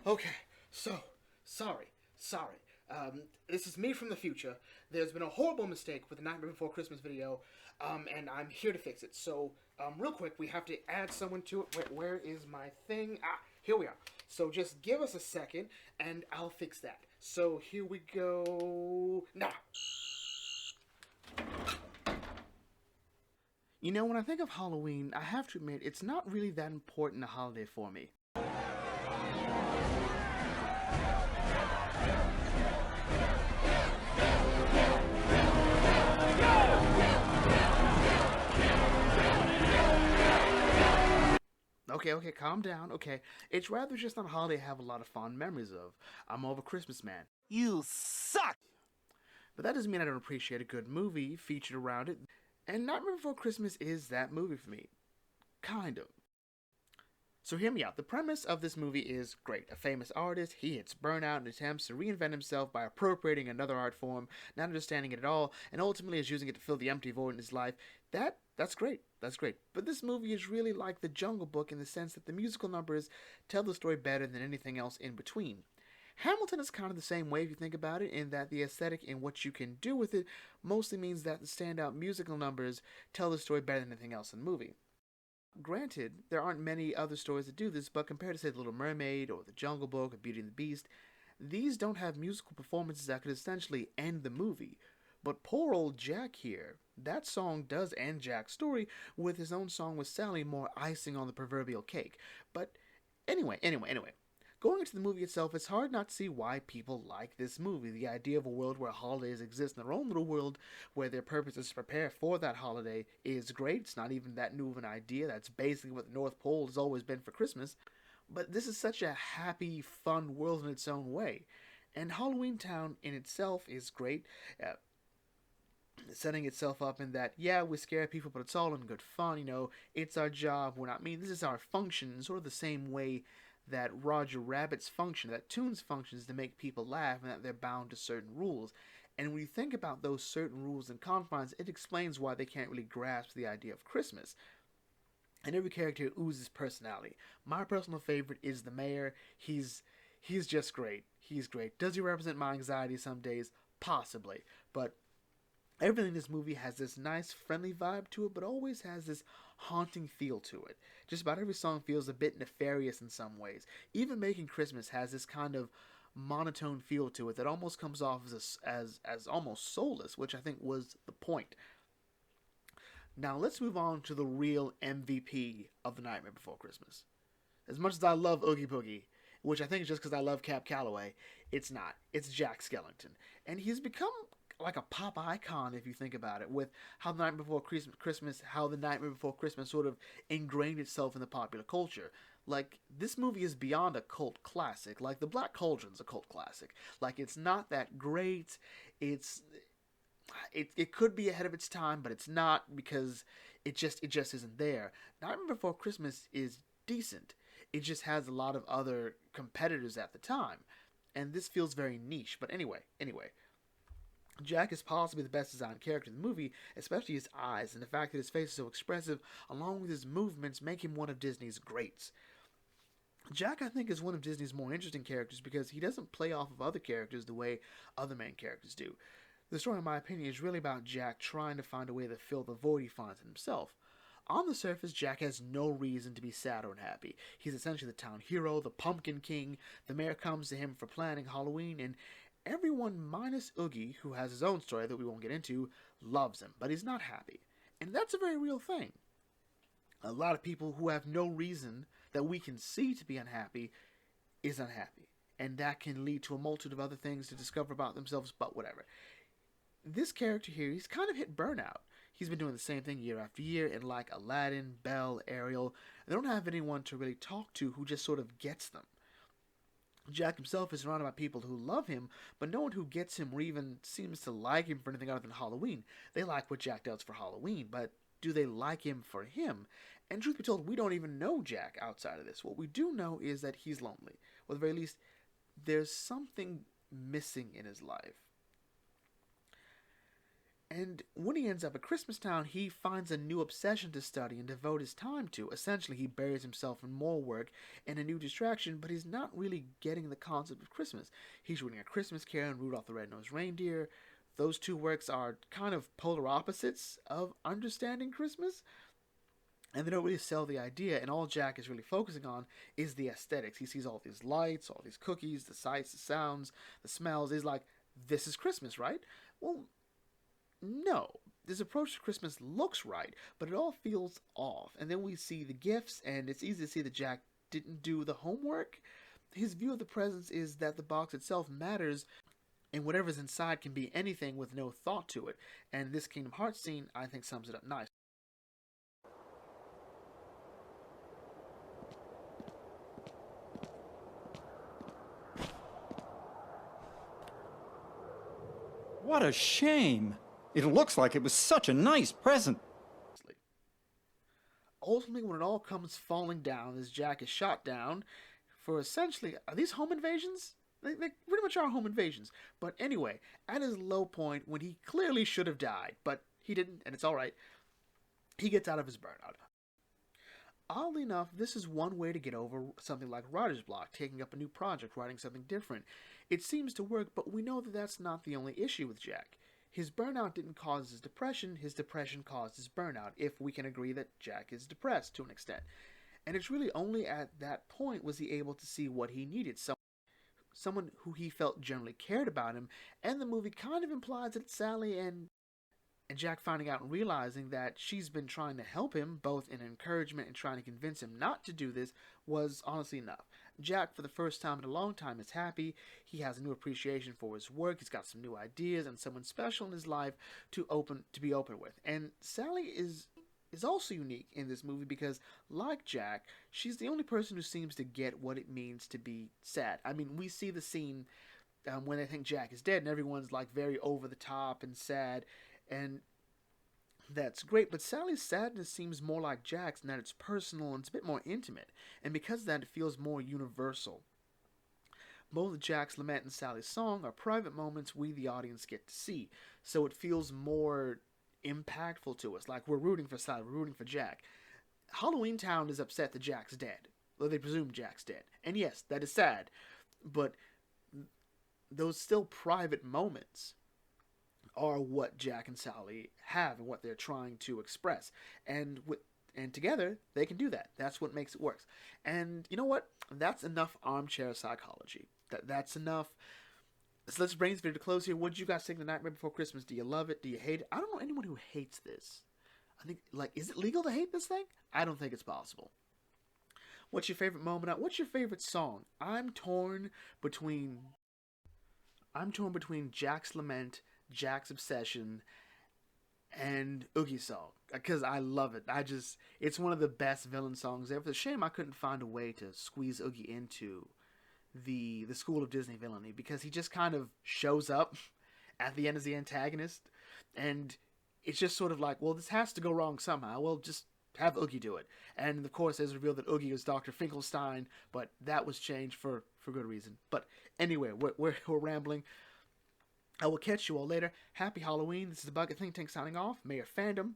Okay, so, sorry. This is me from the future. There's been a horrible mistake with the Nightmare Before Christmas video, and I'm here to fix it. So, real quick, we have to add someone to it. Where is my thing? Ah, here we are. So just give us a second, and I'll fix that. So here we go. Now, you know, when I think of Halloween, I have to admit, it's not really that important a holiday for me. Okay, calm down. Okay, it's rather just not a holiday I have a lot of fond memories of. I'm more of a Christmas man. You suck! But that doesn't mean I don't appreciate a good movie featured around it. And Nightmare Before Christmas is that movie for me. Kind of. So hear me out. The premise of this movie is great. A famous artist, he hits burnout and attempts to reinvent himself by appropriating another art form, not understanding it at all, and ultimately is using it to fill the empty void in his life. That's great. That's great. But this movie is really like The Jungle Book in the sense that the musical numbers tell the story better than anything else in between. Hamilton is kind of the same way if you think about it, in that the aesthetic and what you can do with it mostly means that the standout musical numbers tell the story better than anything else in the movie. Granted, there aren't many other stories that do this, but compared to, say, The Little Mermaid or The Jungle Book or Beauty and the Beast, these don't have musical performances that could essentially end the movie. But poor old Jack here, that song does end Jack's story, with his own song with Sally more icing on the proverbial cake. But anyway. Going into the movie itself, it's hard not to see why people like this movie. The idea of a world where holidays exist in their own little world, where their purpose is to prepare for that holiday, is great. It's not even that new of an idea. That's basically what the North Pole has always been for Christmas. But this is such a happy, fun world in its own way. And Halloween Town in itself is great. Setting itself up in that, yeah, we scare people, but it's all in good fun, it's our job, we're not mean, this is our function, sort of the same way that Roger Rabbit's function, that Toon's function is to make people laugh and that they're bound to certain rules. And when you think about those certain rules and confines, it explains why they can't really grasp the idea of Christmas. And every character oozes personality. My personal favorite is the mayor. He's just great. He's great. Does he represent my anxiety some days? Possibly. But everything in this movie has this nice, friendly vibe to it, but always has this haunting feel to it. Just about every song feels a bit nefarious in some ways. Even Making Christmas has this kind of monotone feel to it that almost comes off as almost soulless, which I think was the point. Now let's move on to the real MVP of The Nightmare Before Christmas. As much as I love Oogie Boogie, which I think is just because I love Cap Calloway, it's not. It's Jack Skellington. And he's become like a pop icon if you think about it, with how the Nightmare Before Christmas sort of ingrained itself in the popular culture. Like, this movie is beyond a cult classic. Like, The Black Cauldron's a cult classic. Like, it's not that great. It could be ahead of its time, but it's not, because it just isn't there. Nightmare Before Christmas is decent. It just has a lot of other competitors at the time, and this feels very niche. But anyway, Jack is possibly the best designed character in the movie, especially his eyes, and the fact that his face is so expressive, along with his movements, make him one of Disney's greats. Jack, I think, is one of Disney's more interesting characters because he doesn't play off of other characters the way other main characters do. The story, in my opinion, is really about Jack trying to find a way to fill the void he finds in himself. On the surface, Jack has no reason to be sad or unhappy. He's essentially the town hero, the Pumpkin King. The mayor comes to him for planning Halloween, and everyone minus Oogie, who has his own story that we won't get into, loves him, but he's not happy. And that's a very real thing. A lot of people who have no reason that we can see to be unhappy is unhappy. And that can lead to a multitude of other things to discover about themselves, but whatever. This character here, he's kind of hit burnout. He's been doing the same thing year after year, and like Aladdin, Belle, Ariel, they don't have anyone to really talk to who just sort of gets them. Jack himself is surrounded by people who love him, but no one who gets him or even seems to like him for anything other than Halloween. They like what Jack does for Halloween, but do they like him for him? And truth be told, we don't even know Jack outside of this. What we do know is that he's lonely. Or at the very least, there's something missing in his life. And when he ends up at Christmastown, he finds a new obsession to study and devote his time to. Essentially, he buries himself in more work and a new distraction, but he's not really getting the concept of Christmas. He's reading A Christmas Carol and Rudolph the Red-Nosed Reindeer. Those two works are kind of polar opposites of understanding Christmas, and they don't really sell the idea, and all Jack is really focusing on is the aesthetics. He sees all these lights, all these cookies, the sights, the sounds, the smells. He's like, this is Christmas, right? Well, no, this approach to Christmas looks right, but it all feels off. And then we see the gifts, and it's easy to see that Jack didn't do the homework. His view of the presents is that the box itself matters, and whatever's inside can be anything with no thought to it. And this Kingdom Hearts scene, I think, sums it up nicely. What a shame. It looks like it was such a nice present. Ultimately, when it all comes falling down, as Jack is shot down for essentially, are these home invasions? They pretty much are home invasions. But anyway, at his low point, when he clearly should have died, but he didn't, and it's alright, he gets out of his burnout. Oddly enough, this is one way to get over something like writer's block, taking up a new project, writing something different. It seems to work, but we know that that's not the only issue with Jack. His burnout didn't cause his depression caused his burnout, if we can agree that Jack is depressed to an extent. And it's really only at that point was he able to see what he needed, someone who he felt generally cared about him, and the movie kind of implies that Sally and Jack finding out and realizing that she's been trying to help him, both in encouragement and trying to convince him not to do this, was honestly enough. Jack, for the first time in a long time, is happy. He has a new appreciation for his work. He's got some new ideas and someone special in his life to be open with. And Sally is also unique in this movie because, like Jack, she's the only person who seems to get what it means to be sad. I mean, we see the scene when they think Jack is dead, and everyone's like very over the top and sad, and that's great, but Sally's sadness seems more like Jack's in that it's personal and it's a bit more intimate, and because of that, it feels more universal. Both Jack's lament and Sally's song are private moments we, the audience, get to see, so it feels more impactful to us, like we're rooting for Sally, we're rooting for Jack. Halloween Town is upset that Jack's dead, or they presume Jack's dead, and yes, that is sad, but those still private moments are what Jack and Sally have and what they're trying to express. And together they can do that. That's what makes it work. And you know what? That's enough armchair psychology. That's enough. So let's bring this video to close here. What did you guys think of The Nightmare Before Christmas? Do you love it? Do you hate it? I don't know anyone who hates this. I think, like, is it legal to hate this thing? I don't think it's possible. What's your favorite moment? What's your favorite song? I'm torn between Jack's Lament, Jack's Obsession, and Oogie's song, because I love it. It's one of the best villain songs ever. It's a shame I couldn't find a way to squeeze Oogie into the School of Disney villainy, because he just kind of shows up at the end as the antagonist, and it's just sort of like, well, this has to go wrong somehow. Well, just have Oogie do it. And of course, it's revealed that Oogie was Dr. Finkelstein, but that was changed for good reason. But anyway, we're rambling. I will catch you all later. Happy Halloween. This is the Bucket Think Tank signing off. May your fandom